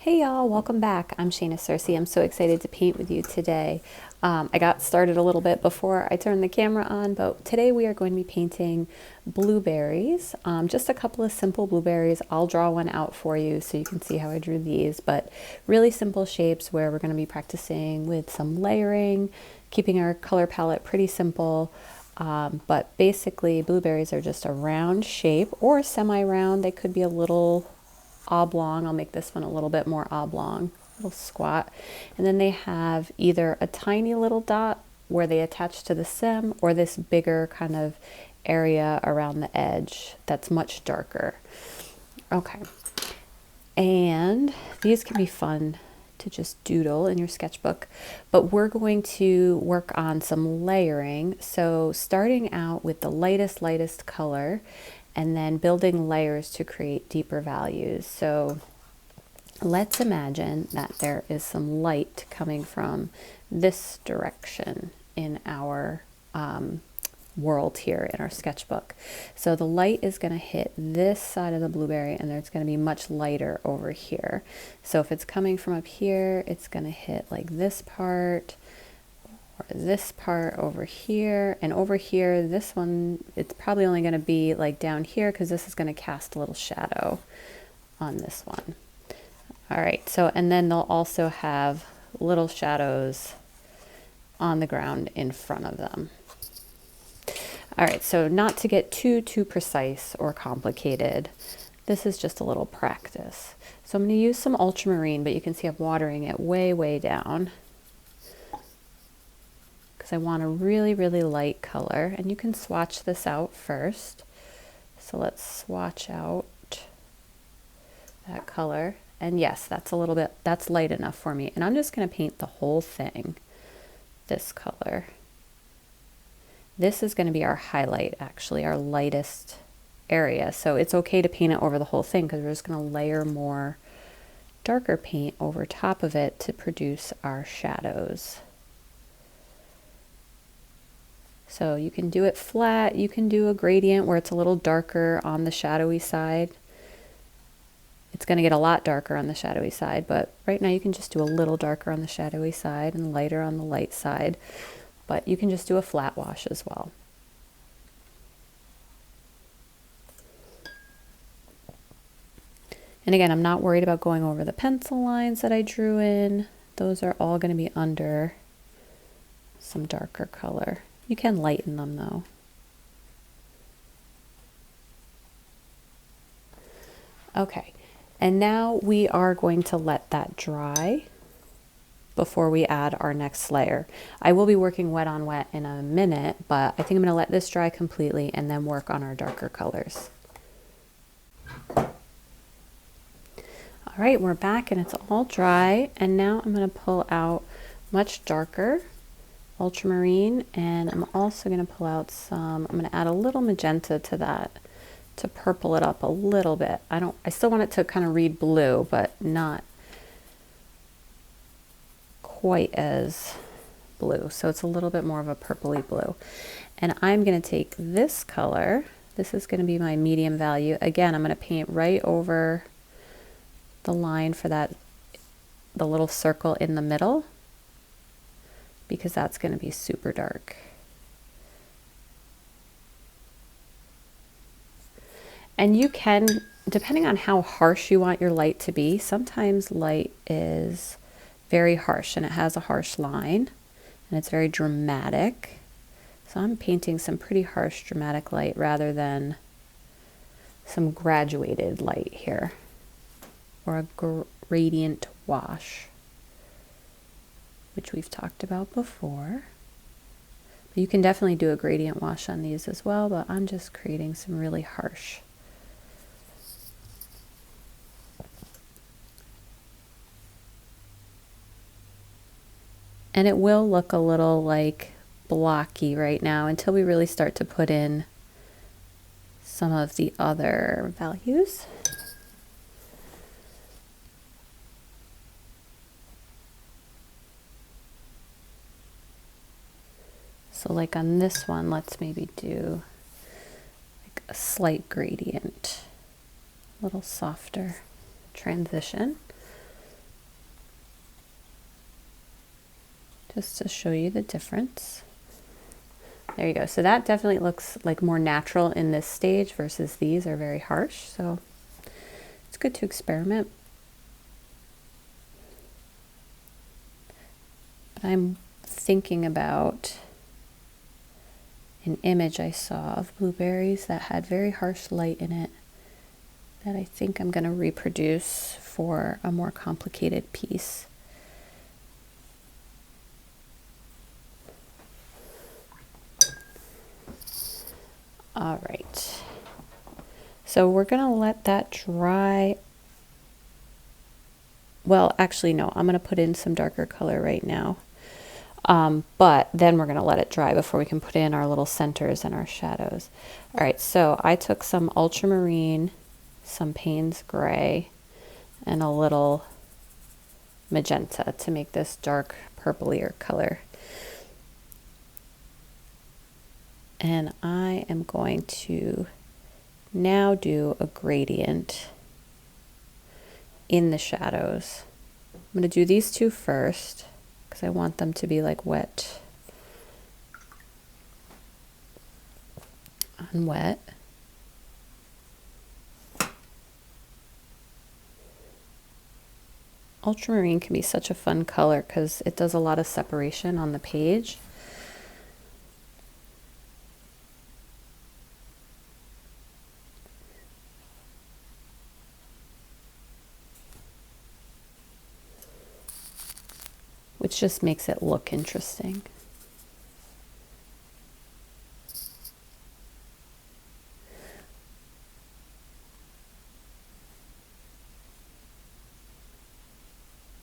Hey y'all, welcome back. I'm Shayna Cersei. I'm so excited to paint with you today. I got started a little bit before I turned the camera on, but today we are going to be painting blueberries. Just a couple of simple blueberries. I'll draw one out for you so you can see how I drew these, but really simple shapes where we're going to be practicing with some layering, keeping our color palette pretty simple. But basically blueberries are just a round shape or semi-round. They could be a little oblong. I'll make this one a little bit more oblong, a little squat. And then they have either a tiny little dot where they attach to the stem or this bigger kind of area around the edge that's much darker. Okay. And these can be fun to just doodle in your sketchbook, but we're going to work on some layering. So starting out with the lightest color and then building layers to create deeper values. So let's imagine that there is some light coming from this direction in our world here in our sketchbook. So the light is going to hit this side of the blueberry and it's going to be much lighter over here. So if it's coming from up here, it's going to hit like this part or this part over here, and over here this one, it's probably only going to be like down here because this is going to cast a little shadow on this one. All right, so and then they'll also have little shadows on the ground in front of them. All right, so not to get too precise or complicated, this is just a little practice. So I'm going to use some ultramarine, but you can see I'm watering it way down because I want a really light color, and you can swatch this out first. So let's swatch out that color, and yes, that's a little bit, that's light enough for me, and I'm just going to paint the whole thing this color. This is going to be our highlight, actually, our lightest area. So it's okay to paint it over the whole thing because we're just going to layer more darker paint over top of it to produce our shadows. So you can do it flat, you can do a gradient where it's a little darker on the shadowy side. It's going to get a lot darker on the shadowy side, but right now you can just do a little darker on the shadowy side and lighter on the light side. But you can just do a flat wash as well. And again, I'm not worried about going over the pencil lines that I drew in. Those are all going to be under some darker color. You can lighten them though. Okay, and now we are going to let that dry before we add our next layer. I will be working wet on wet in a minute, but I think I'm going to let this dry completely and then work on our darker colors. All right, we're back and it's all dry, and now I'm going to pull out much darker ultramarine, and I'm also going to pull out some, I'm going to add a little magenta to that to purple it up a little bit. I still want it to kind of read blue, but not quite as blue, so it's a little bit more of a purpley blue. And I'm going to take this color, this is going to be my medium value. Again, I'm going to paint right over the line for that, the little circle in the middle, because that's going to be super dark. And you can, depending on how harsh you want your light to be, sometimes light is very harsh and it has a harsh line and it's very dramatic. So I'm painting some pretty harsh dramatic light rather than some graduated light here, or a gradient wash, which we've talked about before. But you can definitely do a gradient wash on these as well, but I'm just creating some really harsh. And it will look a little like blocky right now until we really start to put in some of the other values. So like on this one, let's maybe do like a slight gradient, a little softer transition. just to show you the difference. There you go. So that definitely looks like more natural in this stage versus these are very harsh. So it's good to experiment. But I'm thinking about an image I saw of blueberries that had very harsh light in it that I think I'm going to reproduce for a more complicated piece. All right, so we're going to let that dry. Well, actually, no, I'm going to put in some darker color right now. But then we're going to let it dry before we can put in our little centers and our shadows. All right, so I took some ultramarine, some Payne's gray, and a little magenta to make this dark purplier color. And I am going to now do a gradient in the shadows. I'm going to do these two first because I want them to be like wet on wet. Ultramarine can be such a fun color because it does a lot of separation on the page. Which just makes it look interesting.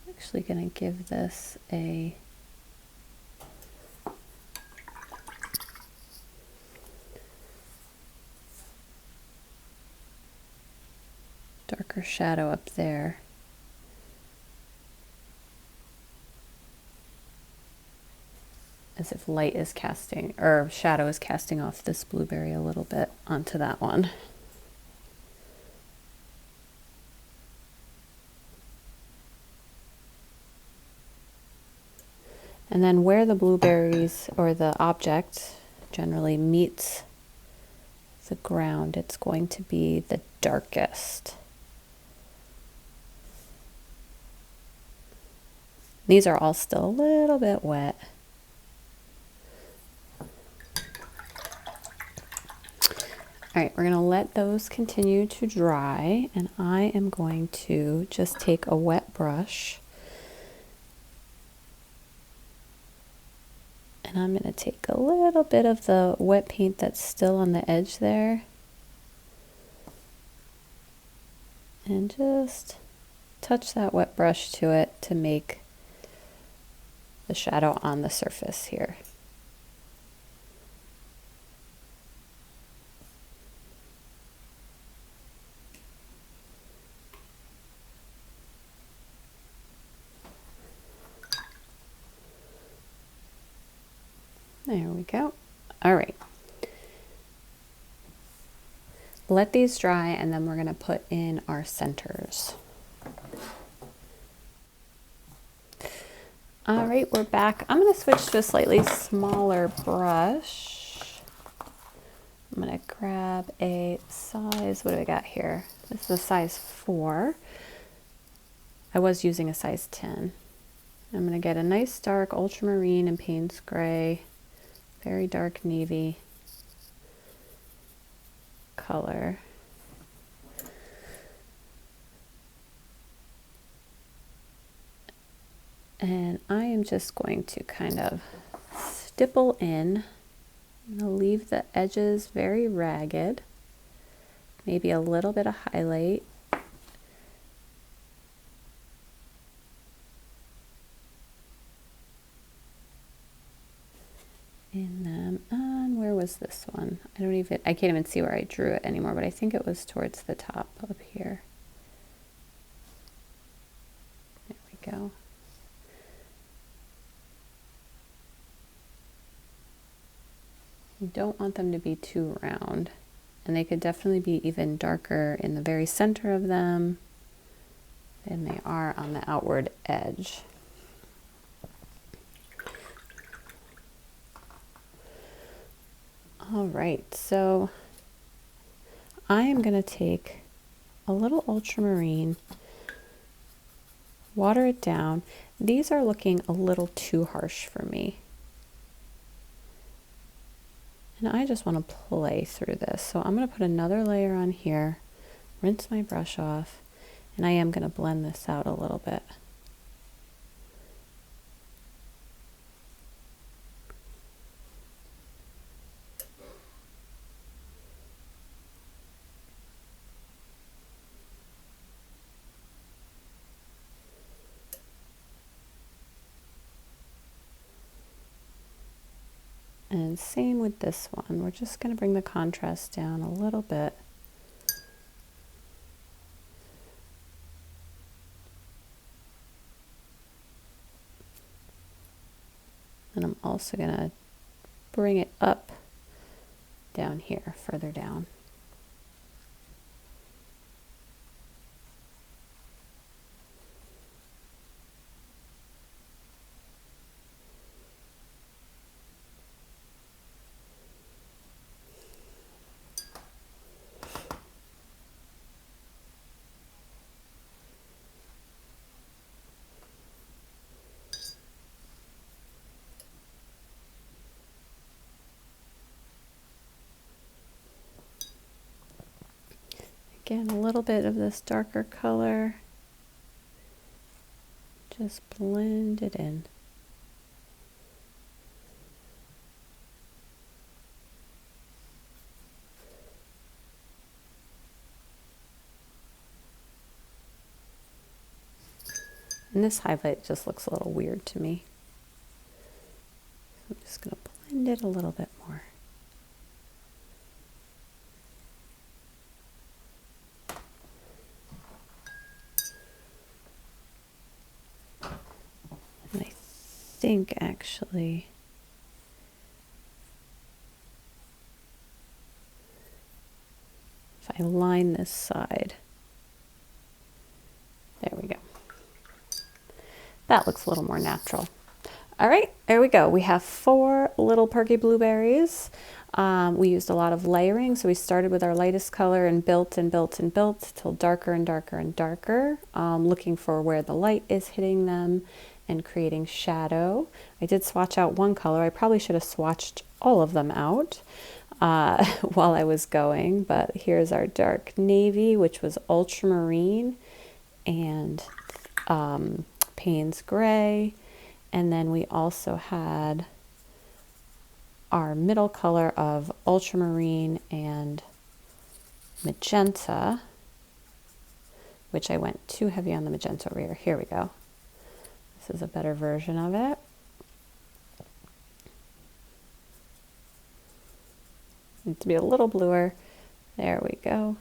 I'm actually going to give this a darker shadow up there. As if light is casting, or shadow is casting off this blueberry a little bit onto that one. And then where the blueberries or the object generally meets the ground, it's going to be the darkest. These are all still a little bit wet. All right, we're going to let those continue to dry, and I am going to just take a wet brush and I'm going to take a little bit of the wet paint that's still on the edge there and just touch that wet brush to it to make the shadow on the surface here. There we go. All right. Let these dry and then we're going to put in our centers. All right, we're back. I'm going to switch to a slightly smaller brush. I'm going to grab a size, what do I got here? This is a size 4. I was using a size 10. I'm going to get a nice dark ultramarine and Payne's gray, very dark navy color. And I am just going to kind of stipple in. I'm going to leave the edges very ragged, maybe a little bit of highlight. In them, and where was this one? I can't even see where I drew it anymore, but I think it was towards the top up here. There we go. You don't want them to be too round, and they could definitely be even darker in the very center of them than they are on the outward edge. All right, so I am going to take a little ultramarine, water it down. These are looking a little too harsh for me. And I just want to play through this. So I'm going to put another layer on here, rinse my brush off, and I am going to blend this out a little bit. And same with this one. We're just going to bring the contrast down a little bit. And I'm also going to bring it up down here, further down. Again, a little bit of this darker color. Just blend it in. And this highlight just looks a little weird to me. I'm just going to blend it a little bit more. And I think actually if I line this side, there we go. That looks a little more natural. All right, there we go. We have 4 little perky blueberries. We used a lot of layering, so we started with our lightest color and built and built and built till darker and darker and darker, looking for where the light is hitting them and creating shadow. I did swatch out one color. I probably should have swatched all of them out while I was going, but here's our dark navy, which was ultramarine, and Payne's gray. And then we also had our middle color of ultramarine and magenta, which I went too heavy on the magenta over here. Here we go. This is a better version of it. Needs to be a little bluer. There we go.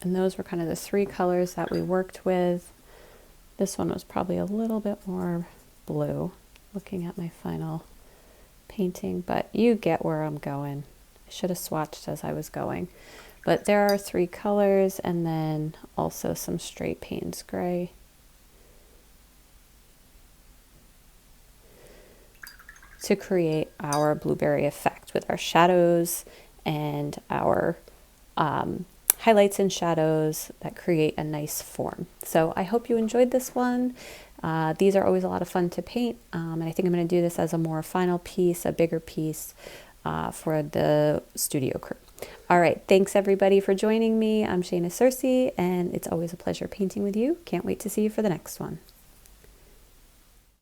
And those were kind of the 3 colors that we worked with. This one was probably a little bit more blue, looking at my final painting, but you get where I'm going. I should have swatched as I was going. But there are 3 colors, and then also some straight Payne's gray. To create our blueberry effect with our shadows and our highlights and shadows that create a nice form. So I hope you enjoyed this one. These are always a lot of fun to paint, and I think I'm going to do this as a more final piece, a bigger piece for the studio crew. All right, thanks everybody for joining me. I'm Shana Cersei, and it's always a pleasure painting with you. Can't wait to see you for the next one.